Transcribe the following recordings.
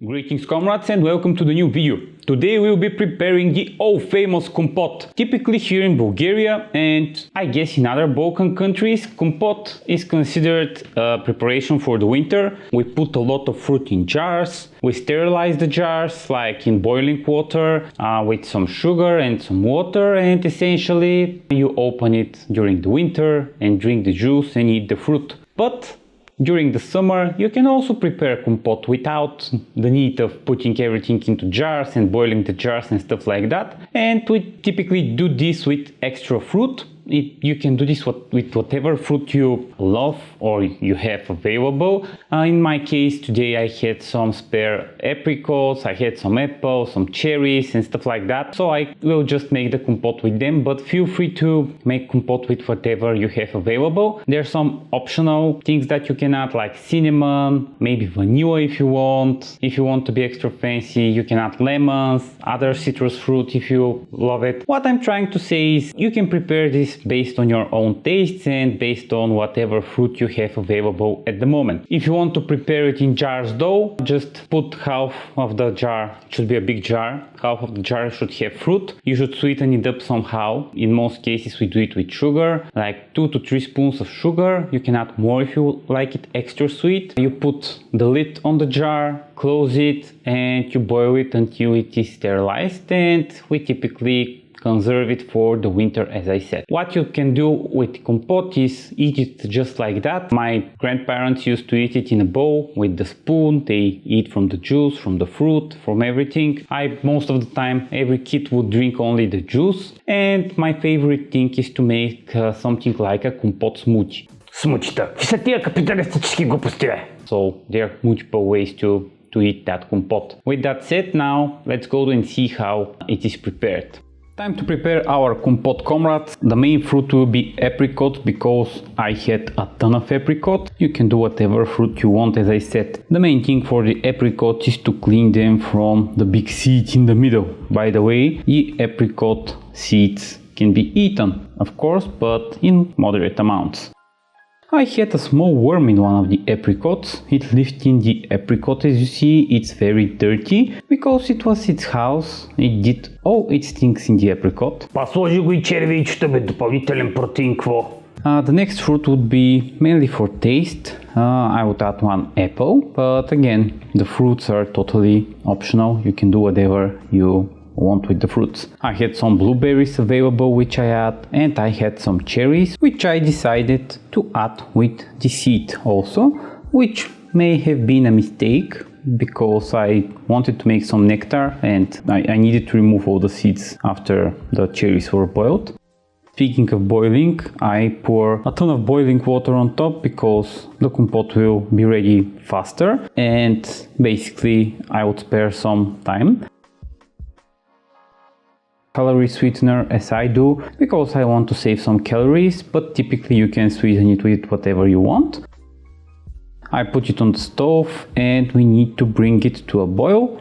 Greetings comrades and welcome to the new video. Today we'll be preparing the all famous Kompot. Typically here in Bulgaria and I guess in other Balkan countries, Kompot is considered a preparation for the winter. We put a lot of fruit in jars, we sterilize the jars like in boiling water with some sugar and some water, and essentially you open it during the winter and drink the juice and eat the fruit. But during the summer, you can also prepare Kompot without the need of putting everything into jars and boiling the jars and stuff like that. And we typically do this with extra fruit. You can do this with whatever fruit you love or you have available. In my case today I had some spare apricots, I had some apples, some cherries and stuff like that. So I will just make the Kompot with them, but feel free to make Kompot with whatever you have available. There are some optional things that you can add like cinnamon, maybe vanilla if you want. If you want to be extra fancy, you can add lemons, other citrus fruit if you love it. What I'm trying to say is you can prepare this based on your own tastes and based on whatever fruit you have available at the moment. If you want to prepare it in jars though, just put half of the jar, it should be a big jar, half of the jar should have fruit. You should sweeten it up somehow. In most cases we do it with sugar, like 2 to 3 spoons of sugar. You can add more if you like it extra sweet. You put the lid on the jar, close it, and you boil it until it is sterilized, and we typically conserve it for the winter, as I said. What you can do with Kompot is eat it just like that. My grandparents used to eat it in a bowl with the spoon. They eat from the juice, from the fruit, from everything. Most of the time, every kid would drink only the juice. And my favorite thing is to make something like a Kompot smoothie. Смучета. Какви са тия капиталистически глупости, бе? So there are multiple ways to eat that Kompot. With that said, now let's go and see how it is prepared. Time to prepare our Kompot, comrades. The main fruit will be apricots because I had a ton of apricots. You can do whatever fruit you want, as I said. The main thing for the apricots is to clean them from the big seeds in the middle. By the way, the apricot seeds can be eaten, of course, but in moderate amounts. I had a small worm in one of the apricots. It lived in the apricot, as you see. It's very dirty because it was its house. It did all its things in the apricot. Па сложи го и червейчета, бе, допълнителен протеин, какво? The next fruit would be mainly for taste. I would add one apple, but again, the fruits are totally optional. You can do whatever you want with the fruits. I had some blueberries available which I add, and I had some cherries which I decided to add with the seed also, which may have been a mistake because I wanted to make some nectar and I needed to remove all the seeds after the cherries were boiled. Speaking of boiling, I pour a ton of boiling water on top because the Kompot will be ready faster, and basically I would spare some time. Calorie sweetener as I do because I want to save some calories, but typically you can sweeten it with whatever you want. I put it on the stove and we need to bring it to a boil.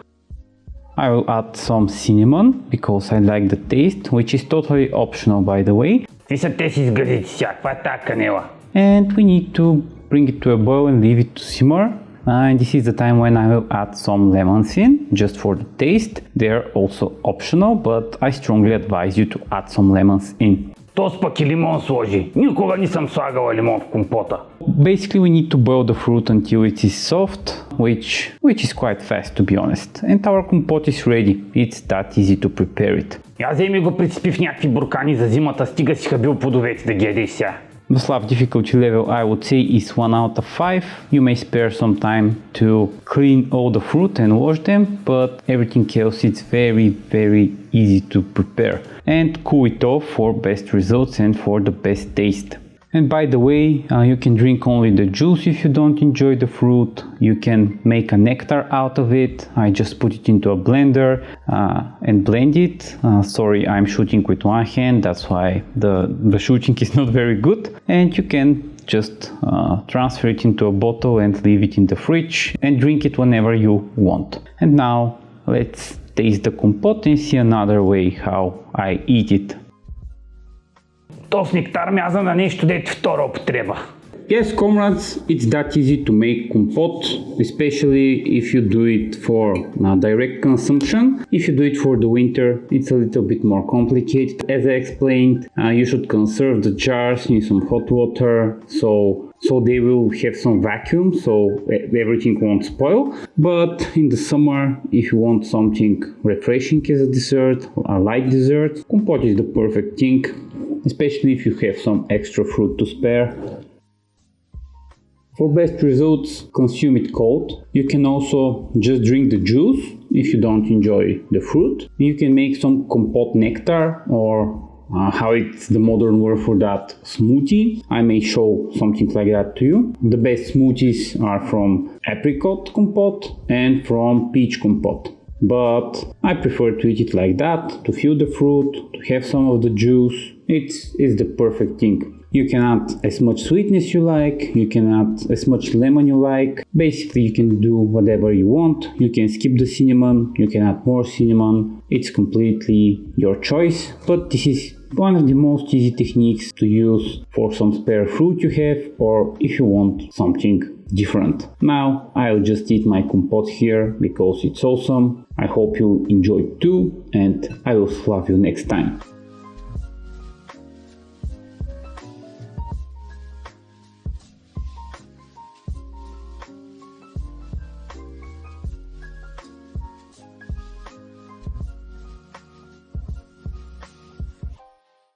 I will add some cinnamon because I like the taste, which is totally optional by the way. Ти са те си изгъзите сега, каква е тая канела? And we need to bring it to a boil and leave it to simmer. And this is the time when I will add some lemons in, just for the taste. They're also optional, but I strongly advise you to add some lemons in. Тос пък и лимон сложи. Никога не съм слагала лимон в компота. Basically we need to boil the fruit until it is soft, which is quite fast to be honest. And our Kompot is ready. It's that easy to prepare it. Я вземи го прицепи в някакви буркани за зимата, стига си хабил плодовете да ги ядеш сега. The Slav difficulty level I would say is 1 out of 5. You may spare some time to clean all the fruit and wash them, but everything else is very easy to prepare. And cool it off for best results and for the best taste. And by the way, you can drink only the juice if you don't enjoy the fruit. You can make a nectar out of it. I just put it into a blender and blend it. Sorry, I'm shooting with one hand, that's why the shooting is not very good. And you can just transfer it into a bottle and leave it in the fridge and drink it whenever you want. And now let's taste the Kompot and see another way how I eat it. Тос нектар мяза на нещо, дето втора употреба. Yes, comrades, it's that easy to make compote, especially if you do it for direct consumption. If you do it for the winter, it's a little bit more complicated. As I explained, you should conserve the jars in some hot water, so they will have some vacuum, so everything won't spoil. But in the summer, if you want something refreshing as a dessert, a light dessert, compote is the perfect thing, especially if you have some extra fruit to spare. For best results, consume it cold. You can also just drink the juice if you don't enjoy the fruit. You can make some compote nectar, or how it's the modern word for that, smoothie. I may show something like that to you. The best smoothies are from apricot compote and from peach compote. But I prefer to eat it like that, to feel the fruit, to have some of the juice. It's the perfect thing. You can add as much sweetness you like, you can add as much lemon you like. Basically, you can do whatever you want. You can skip the cinnamon, you can add more cinnamon. It's completely your choice, but this is one of the most easy techniques to use for some spare fruit you have, or if you want something different. Now I'll just eat my compote here because it's awesome. I hope you enjoyed too, and I will love you next time.